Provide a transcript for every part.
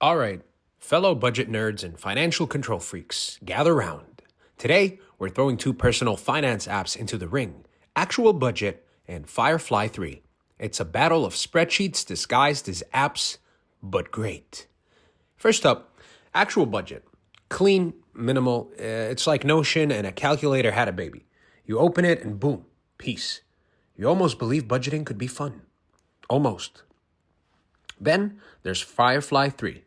All right, fellow budget nerds and financial control freaks, gather round. Today, we're throwing two personal finance apps into the ring: Actual Budget and Firefly 3. It's a battle of spreadsheets disguised as apps, but great. First up, Actual Budget. Clean, minimal, it's like Notion and a calculator had a baby. You open it and boom, peace. You almost believe budgeting could be fun. Almost. Then there's Firefly 3,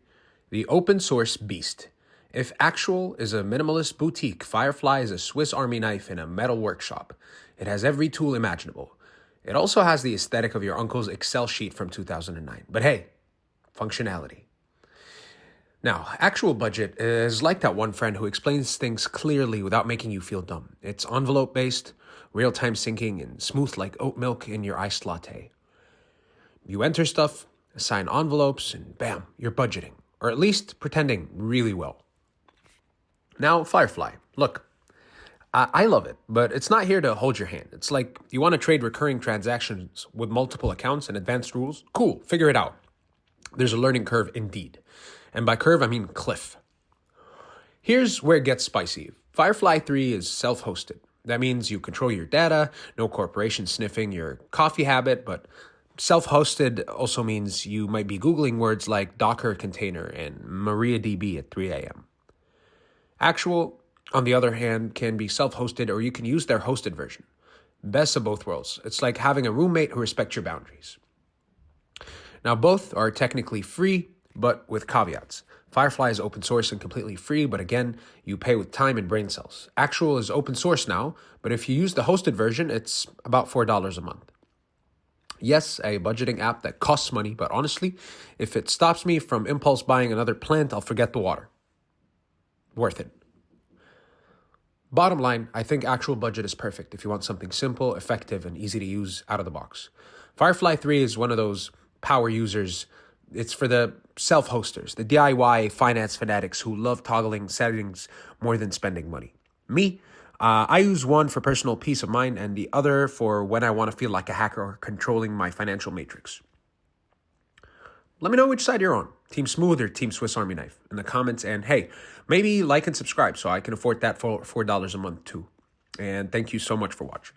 the open source beast. If Actual is a minimalist boutique, Firefly is a Swiss Army knife in a metal workshop. It has every tool imaginable. It also has the aesthetic of your uncle's Excel sheet from 2009. But hey, functionality. Now, Actual Budget is like that one friend who explains things clearly without making you feel dumb. It's envelope based, real time syncing, and smooth like oat milk in your iced latte. You enter stuff, assign envelopes, and bam, you're budgeting, or at least pretending really well. Now, Firefly. Look, I love it, but it's not here to hold your hand. It's like you want to trade recurring transactions with multiple accounts and advanced rules? Cool, figure it out. There's a learning curve indeed. And by curve, I mean cliff. Here's where it gets spicy. Firefly 3 is self-hosted. That means you control your data, no corporation sniffing your coffee habit, but self-hosted also means you might be Googling words like Docker container and MariaDB at 3 a.m. Actual, on the other hand, can be self-hosted or you can use their hosted version. Best of both worlds. It's like having a roommate who respects your boundaries. Now, both are technically free, but with caveats. Firefly is open source and completely free, but again, you pay with time and brain cells. Actual is open source now, but if you use the hosted version, it's about $4 a month. Yes, a budgeting app that costs money, but honestly, if it stops me from impulse buying another plant, I'll forget the water. Worth it. Bottom line, I think Actual Budget is perfect if you want something simple, effective, and easy to use out of the box. Firefly 3 is one of those power users. It's for the self-hosters, the DIY finance fanatics who love toggling settings more than spending money. Me, I use one for personal peace of mind and the other for when I want to feel like a hacker controlling my financial matrix. Let me know which side you're on, Team Smooth or Team Swiss Army Knife, in the comments. And hey, maybe like and subscribe so I can afford that for $4 a month too. And thank you so much for watching.